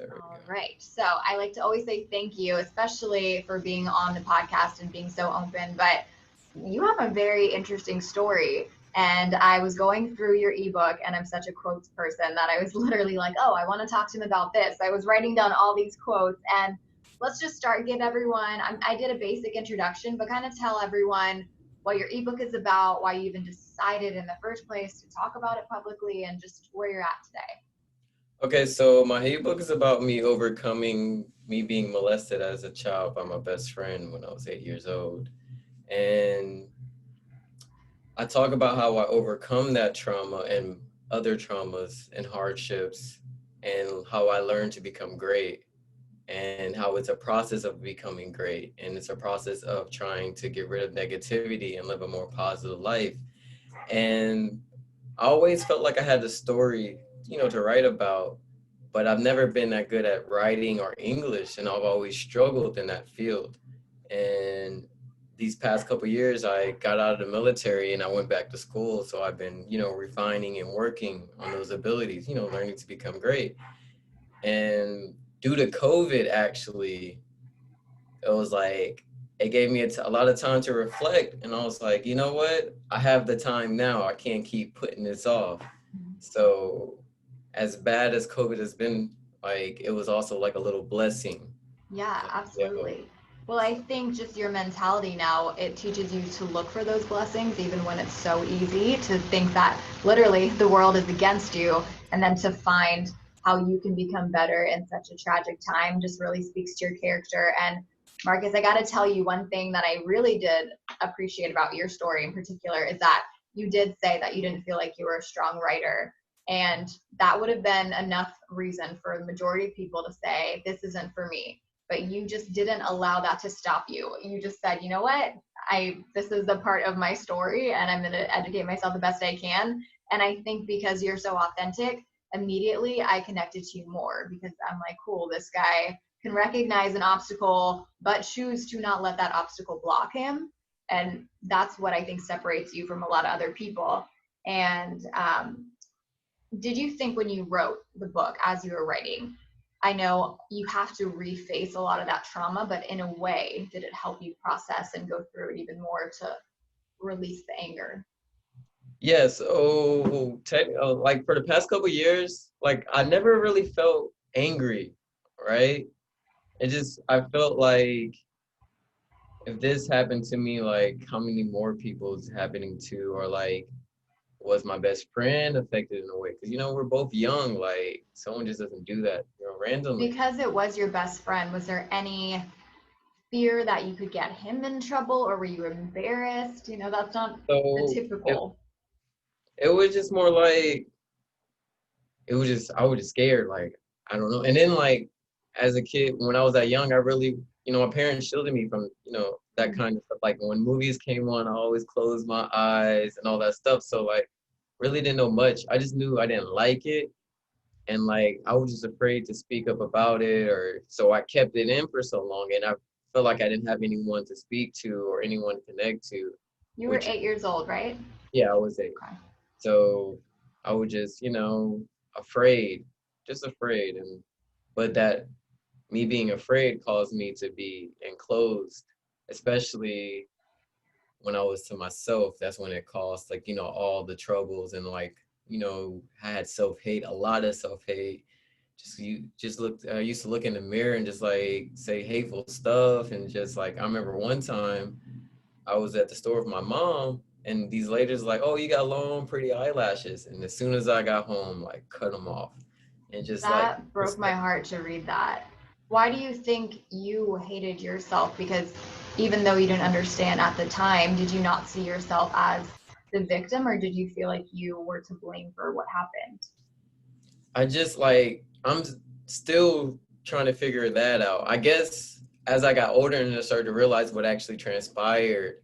There we All go. right. So I like to always say thank you, especially for being on the podcast and being so open. But you have a very interesting story. And I was going through your ebook, and I'm such a quotes person that I was literally like, oh, I want to talk to him about this. I was writing down all these quotes. And let's just start, give everyone, I did a basic introduction, but kind of tell everyone what your ebook is about, why you even decided in the first place to talk about it publicly, and just where you're at today. Okay, so my ebook is about me overcoming me being molested as a child by my best friend when I was 8 years old. And I talk about how I overcome that trauma and other traumas and hardships and how I learned to become great and how it's a process of becoming great and it's a process of trying to get rid of negativity and live a more positive life. And I always felt like I had a story, to write about, but I've never been that good at writing or English, and I've always struggled in that field. And these past couple years, I got out of the military and I went back to school, so I've been, refining and working on those abilities, learning to become great. And due to COVID, actually, it was like it gave me a lot of time to reflect, and I was like, you know what, I have the time now, I can't keep putting this off. So as bad as COVID has been, like, it was also like a little blessing. Yeah, Yeah. absolutely. Well, I think just your mentality now, it teaches you to look for those blessings, even when it's so easy to think that literally the world is against you, and then to find how you can become better in such a tragic time just really speaks to your character. And Marcus, I got to tell you one thing that I really did appreciate about your story in particular is that you did say that you didn't feel like you were a strong writer. And that would have been enough reason for the majority of people to say, this isn't for me, but you just didn't allow that to stop you. You just said, you know what? This is a part of my story and I'm going to educate myself the best I can. And I think because you're so authentic, immediately I connected to you more because I'm like, cool, this guy can recognize an obstacle but choose to not let that obstacle block him. And that's what I think separates you from a lot of other people. And did you think when you wrote the book as you were writing, I know you have to reface a lot of that trauma, but in a way, did it help you process and go through it even more to release the anger? Yeah, so like for the past couple years, like I never really felt angry, right? I felt like if this happened to me, like how many more people is happening to, or like was my best friend affected in a way? Because we're both young, like someone just doesn't do that, randomly. Because it was your best friend, was there any fear that you could get him in trouble or were you embarrassed? That's not the So it typical. it was just more like it was just I was just scared, like I don't know. And then like as a kid, when I was that young, I really, my parents shielded me from, that kind of stuff. Like when movies came on, I always closed my eyes and all that stuff. So like really didn't know much. I just knew I didn't like it. And like I was just afraid to speak up about it, or so I kept it in for so long, and I felt like I didn't have anyone to speak to or anyone to connect to, You were which 8 years old, right? yeah, I was eight. Okay. So I was just, afraid, just afraid. And but that me being afraid caused me to be enclosed, especially when I was to myself. That's when it caused like, all the troubles, and like, I had self-hate, a lot of self-hate. I used to look in the mirror and just like say hateful stuff. And just like I remember one time I was at the store with my mom, and these ladies like, "Oh, you got long, pretty eyelashes." And as soon as I got home, like cut them off, and just like That broke my heart to read that. Why do you think you hated yourself? Because even though you didn't understand at the time, did you not see yourself as the victim or did you feel like you were to blame for what happened? I just like still trying to figure that out. I guess as I got older and I started to realize what actually transpired,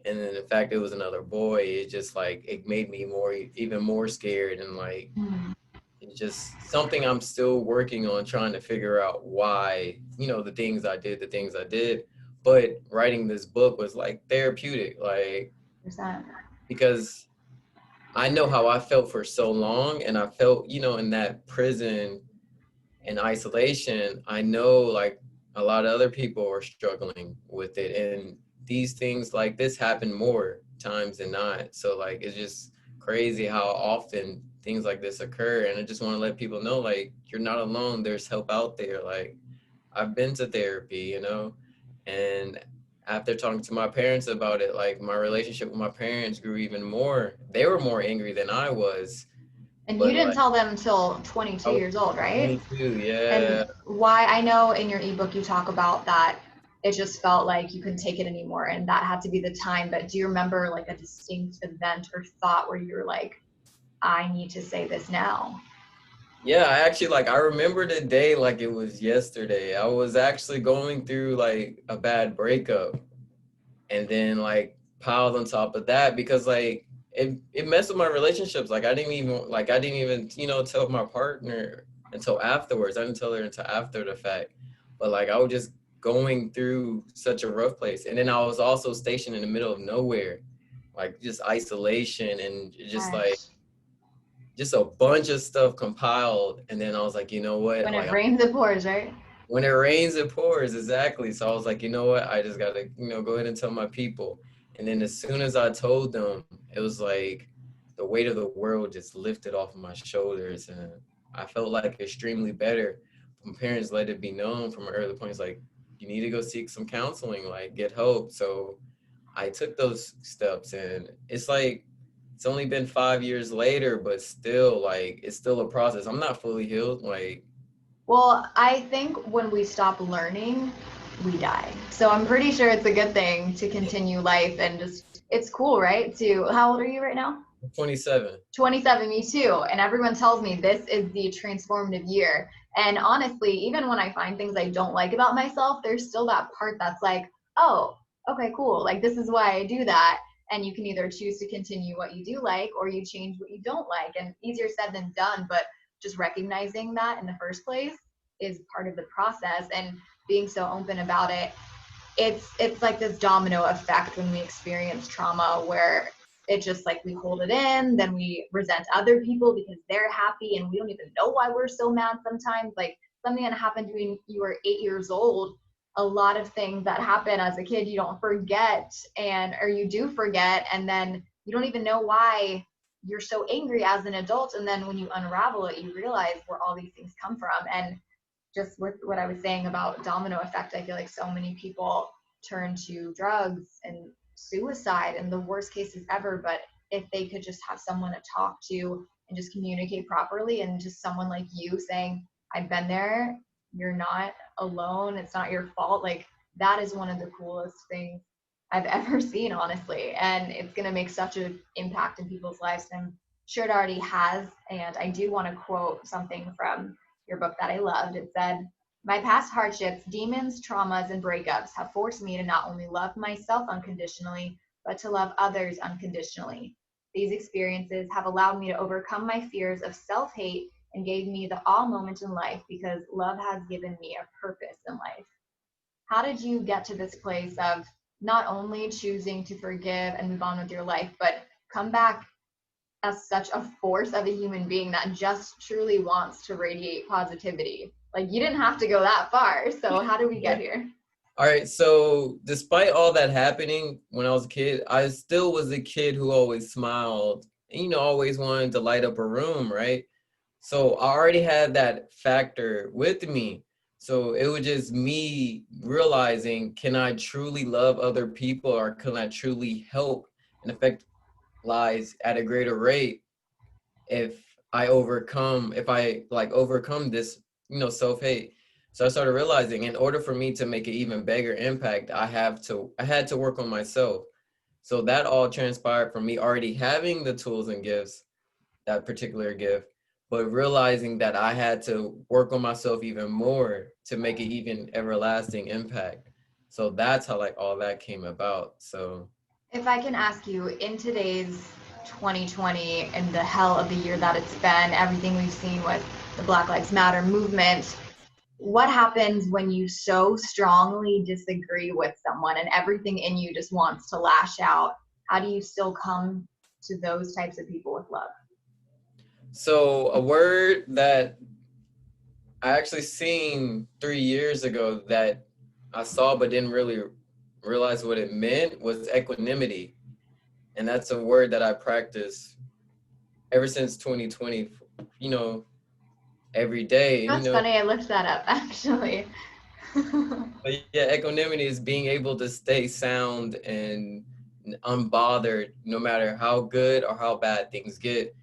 and then the fact it was another boy, it just like it made me even more scared, and like it's just something I'm still working on, trying to figure out why, the things I did. But writing this book was like therapeutic, like, 100%. because I know how I felt for so long, and I felt, in that prison and isolation, I know like a lot of other people are struggling with it, and these things like this happen more times than not. So like it's just crazy how often things like this occur, and I just want to let people know like you're not alone. There's help out there. Like I've been to therapy, you know, and after talking to my parents about it, like my relationship with my parents grew even more. They were more angry than I was, And you but didn't like tell them until I 22 was years old, right? 22, yeah. And why, I know in your ebook you talk about that it just felt like you couldn't take it anymore and that had to be the time. But do you remember like a distinct event or thought where you were like, I need to say this now? Yeah, I actually like I remember the day like it was yesterday. I was actually going through like a bad breakup, and then like piled on top of that because like it messed with my relationships. Like I didn't even, you know, tell my partner until afterwards. I didn't tell her until after the fact. But like I was just going through such a rough place. And then I was also stationed in the middle of nowhere. Like just isolation and just like Gosh. just a bunch of stuff compiled. And then I was like, you know what? When it Like rains, it pours, right? when it rains, it pours. Exactly. So I was like, you know what? I just gotta, you know, go ahead and tell my people. And then as soon as I told them, it was like the weight of the world just lifted off of my shoulders, and I felt like extremely better. When parents let it be known from an early point, it's like you need to go seek some counseling, like get help. So I took those steps, and it's like it's only been 5 years later, but still, like it's still a process. I'm not fully healed, like Well, I think when we stop learning, we die. So I'm pretty sure it's a good thing to continue life and just, it's cool, right? To, how old are you right now? 27. 27, me too. And everyone tells me this is the transformative year. And honestly, even when I find things I don't like about myself, there's still that part that's like, oh, okay, cool. Like, this is why I do that. And you can either choose to continue what you do like or you change what you don't like. And easier said than done, but just recognizing that in the first place is part of the process and being so open about it. It's like this domino effect when we experience trauma where it just like we hold it in, then we resent other people because they're happy and we don't even know why we're so mad sometimes. Like something that happened when you were 8 years old, a lot of things that happen as a kid you don't forget, and or you do forget, and then you don't even know why you're so angry as an adult, and then when you unravel it you realize where all these things come from. And just with what I was saying about domino effect, I feel like so many people turn to drugs and suicide in the worst cases ever. But if they could just have someone to talk to and just communicate properly, and just someone like you saying, I've been there, you're not alone, it's not your fault, like that is one of the coolest things I've ever seen, honestly. And it's going to make such an impact in people's lives. And I'm sure it already has. And I do want to quote something from your book that I loved. It said, my past hardships, demons, traumas, and breakups have forced me to not only love myself unconditionally, but to love others unconditionally. These experiences have allowed me to overcome my fears of self hate and gave me the all moment in life because love has given me a purpose in life. How did you get to this place of not only choosing to forgive and move on with your life, but come back as such a force of a human being that just truly wants to radiate positivity? Like you didn't have to go that far. So how did we yeah. get here? All right, so despite all that happening when I was a kid, I still was a kid who always smiled and, you know, always wanted to light up a room, right? So I already had that factor with me. So it was just me realizing, can I truly love other people, or can I truly help and affect lives at a greater rate if if I like overcome this, you know, self-hate. So I started realizing in order for me to make an even bigger impact, I had to work on myself. So that all transpired from me already having the tools and gifts, that particular gift, but realizing that I had to work on myself even more to make an even everlasting impact. So that's how like all that came about. So If I can ask you, in today's 2020 and the hell of the year that it's been, everything we've seen with the Black Lives Matter movement, what happens when you so strongly disagree with someone and everything in you just wants to lash out? How do you still come to those types of people with love? so a word that I actually seen 3 years ago that I saw but didn't really realize what it meant was equanimity. And that's a word that I practice ever since 2020, you know, every day. And, That's funny. I looked that up actually. but yeah, equanimity is being able to stay sound and unbothered no matter how good or how bad things get.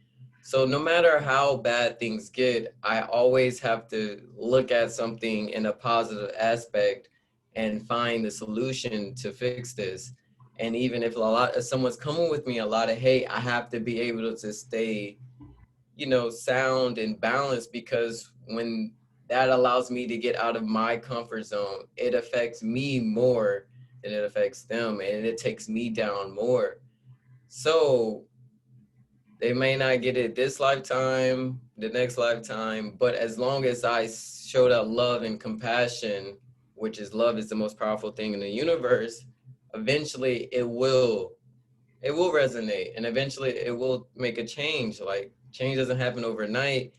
So no matter how bad things get, I always have to look at something in a positive aspect and find the solution to fix this. And even if someone's coming with me a lot of hate, I have to be able to stay, sound and balanced, because when that allows me to get out of my comfort zone, it affects me more than it affects them, and it takes me down more. So they may not get it this lifetime, the next lifetime, but as long as I show that love and compassion, which is love is the most powerful thing in the universe, eventually it will resonate, and eventually it will make a change. Like, change doesn't happen overnight,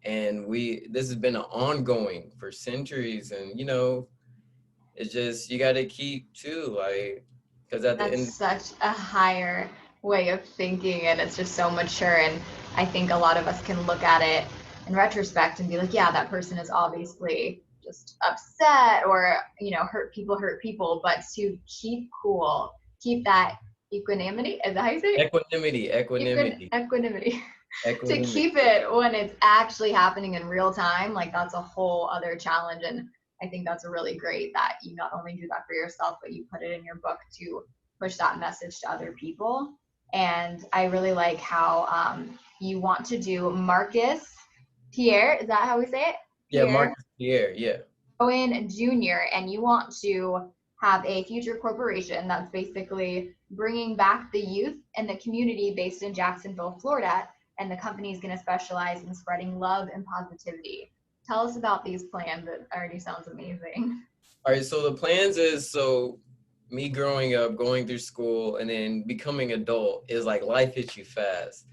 and this has been ongoing for centuries. And it's just, you got to keep too, like, because at the That's end. such a higher way of thinking, and it's just so mature. And I think a lot of us can look at it in retrospect and be like, yeah, that person is obviously just upset, or, hurt people, but to keep cool, keep that equanimity, is that how you say it? Equanimity, equanimity, Equanimity. To equanimity. keep it when it's actually happening in real time, like that's a whole other challenge. And I think that's really great that you not only do that for yourself, but you put it in your book to push that message to other people. And I really like how you want to do Marcus Pierre, is that how we say it? Yeah, Pierre Marcus Pierre. Yeah. Bowen Jr., and you want to have a future corporation that's basically bringing back the youth and the community based in Jacksonville, Florida. And the company is going to specialize in spreading love and positivity. Tell us about these plans. It already sounds amazing. All right. So the plans is, so me growing up, going through school, and then becoming adult is like life hits you fast.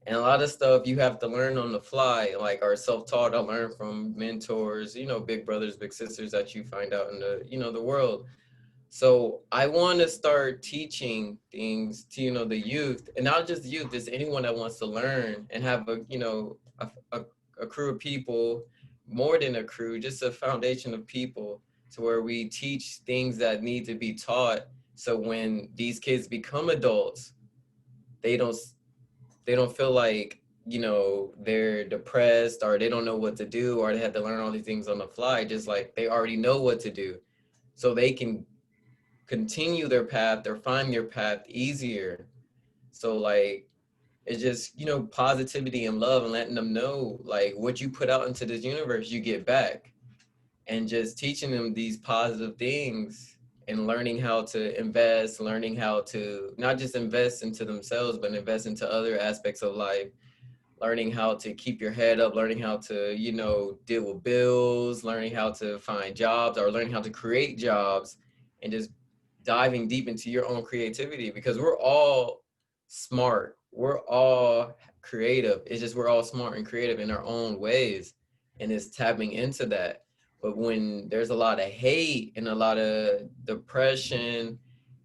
And a lot of stuff you have to learn on the fly, like, are self-taught. I learn from mentors, big brothers, big sisters that you find out in the world. So I want to start teaching things to, the youth, and not just youth, just anyone that wants to learn, and have a crew of people, more than a crew, just a foundation of people, to where we teach things that need to be taught. So when these kids become adults, they don't they don't feel like, they're depressed, or they don't know what to do, or they have to learn all these things on the fly. Just like, they already know what to do, so they can continue their path or find their path easier. So, like, it's just, positivity and love, and letting them know, like, what you put out into this universe, you get back. And just teaching them these positive things, and learning how to invest, learning how to not just invest into themselves, but invest into other aspects of life, learning how to keep your head up, learning how to, deal with bills, learning how to find jobs, or learning how to create jobs, and just diving deep into your own creativity, because we're all smart. We're all creative. It's just, we're all smart and creative in our own ways. And it's tapping into that. But when there's a lot of hate and a lot of depression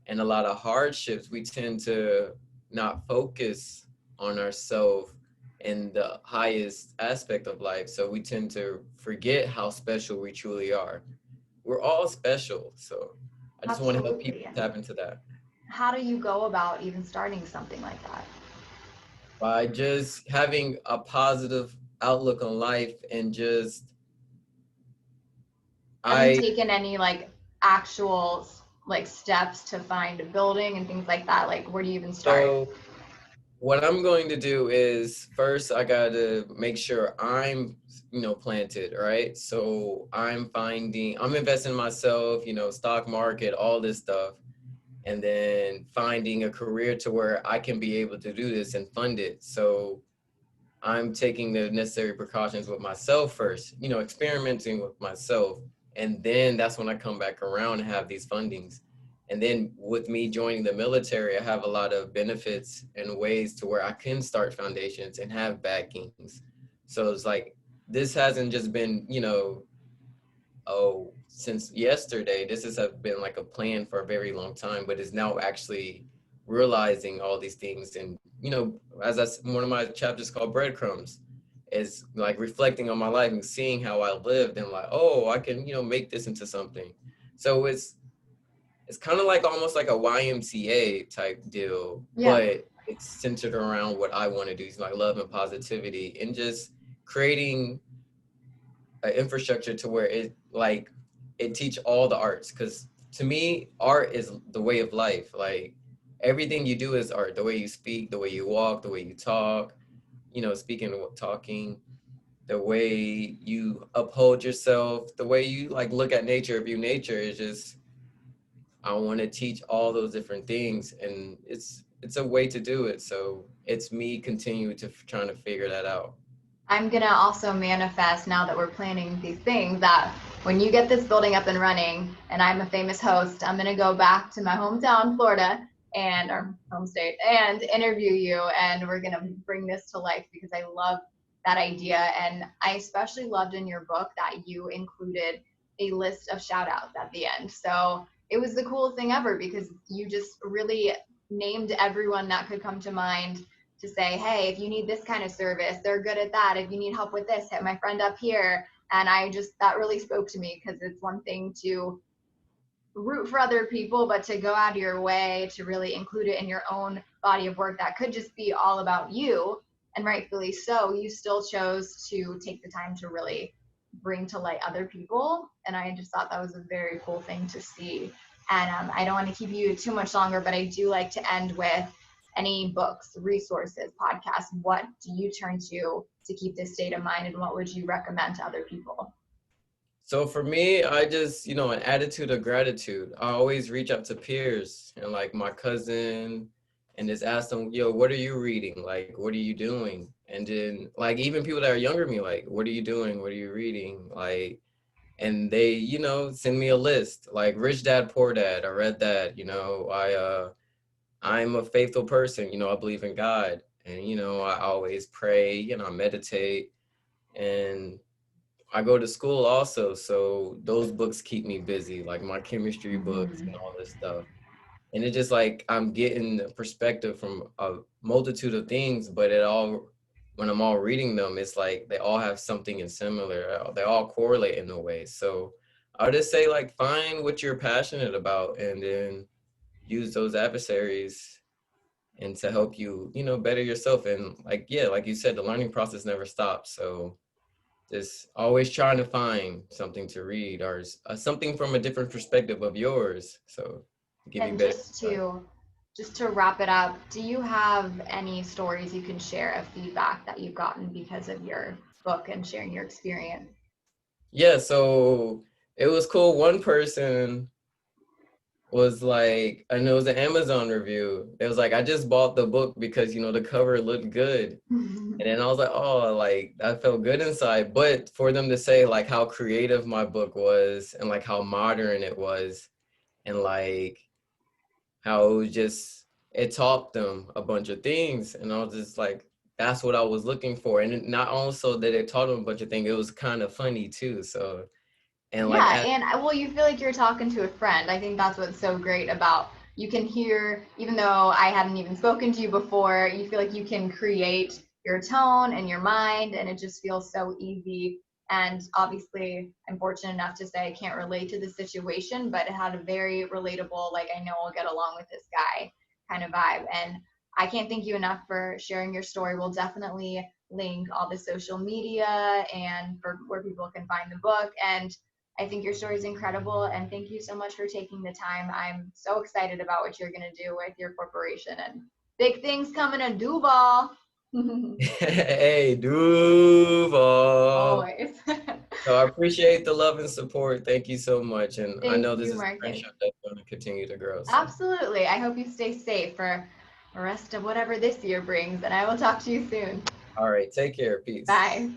and a lot of hardships, we tend to not focus on ourselves in the highest aspect of life. So we tend to forget how special we truly are. We're all special. So I just want to help people Absolutely. And tap into that how do you go about even starting something like that? by just having a positive outlook on life, and just, Have you I, taken any like actual like steps to find a building and things like that? Like, where do you even start? so what I'm going to do is, first I got to make sure I'm, planted, right? So I'm investing in myself, stock market, all this stuff, and then finding a career to where I can be able to do this and fund it. So I'm taking the necessary precautions with myself first, experimenting with myself. And then that's when I come back around and have these fundings. And then with me joining the military, I have a lot of benefits and ways to where I can start foundations and have backings. So it's like this hasn't just been, oh, since yesterday. This has been like a plan for a very long time, but is now actually realizing all these things. And, as one of my chapters called Breadcrumbs is like reflecting on my life and seeing how I lived and like, oh, I can, make this into something. So it's kind of like almost like a YMCA type deal, Yeah. but it's centered around what I want to do, like love and positivity, and just creating an infrastructure to where it teach all the arts. Because to me, art is the way of life. Like everything you do is art. The way you speak, the way you walk, the way you talk. Speaking of talking, the way you uphold yourself, the way you like look at nature, view nature is just I want to teach all those different things, and it's a way to do it. So it's me continue to trying to figure that out. I'm gonna also manifest now that we're planning these things that when you get this building up and running and I'm a famous host, I'm gonna go back to my hometown, Florida, and our home state, and interview you, and we're gonna bring this to life because I love that idea. And I especially loved in your book that you included a list of shout outs at the end. So it was the coolest thing ever because you just really named everyone that could come to mind to say, hey, if you need this kind of service, they're good at that. If you need help with this, hit my friend up here. And that really spoke to me because it's one thing to root for other people, but to go out of your way to really include it in your own body of work that could just be all about you. And rightfully so, you still chose to take the time to really bring to light other people. And I just thought that was a very cool thing to see. And I don't want to keep you too much longer, but I do like to end with any books, resources, podcasts. What do you turn to keep this state of mind, and what would you recommend to other people? So for me, I just, an attitude of gratitude. I always reach out to peers and like my cousin and just ask them, yo, what are you reading? Like, what are you doing? And then like even people that are younger than me, like, what are you doing? What are you reading? Like, and they, send me a list, like Rich Dad, Poor Dad. I read that, I'm a faithful person, I believe in God. And, I always pray, I meditate. And I go to school also, so those books keep me busy, like my chemistry books and Mm-hmm. all this stuff. And it's just like I'm getting a perspective from a multitude of things, but when I'm all reading them, it's like they all have something in similar. They all correlate in a way. So I would just say like find what you're passionate about and then use those adversaries and to help you, better yourself. And like, yeah, like you said, the learning process never stops. So just always trying to find something to read or something from a different perspective of yours. So to give you And better just insight. to just to wrap it up, do you have any stories you can share of feedback that you've gotten because of your book and sharing your experience? Yeah, so it was cool. One person was like, and it was an Amazon review. It was like, I just bought the book because, the cover looked good. And then I was like, oh, like I felt good inside. But for them to say like how creative my book was and like how modern it was and like how it was just it taught them a bunch of things, and I was just like, that's what I was looking for. And not also that it taught them a bunch of things, it was kind of funny too. So and like Yeah, and well, you feel like you're talking to a friend. I think that's what's so great about you can hear, even though I hadn't even spoken to you before, you feel like you can create your tone and your mind, and it just feels so easy. And obviously, I'm fortunate enough to say I can't relate to the situation, but it had a very relatable, like, I know I'll get along with this guy kind of vibe. And I can't thank you enough for sharing your story. We'll definitely link all the social media and for where people can find the book. And I think your story is incredible, and thank you so much for taking the time. I'm so excited about what you're going to do with your corporation and big things coming to Duval. hey, Duval. Always. So I appreciate the love and support. Thank you so much. And I Thank know this you, is a Marcus. friendship that's going to continue to grow. So, Absolutely. I hope you stay safe for the rest of whatever this year brings, and I will talk to you soon. all right, take care. Peace. Bye.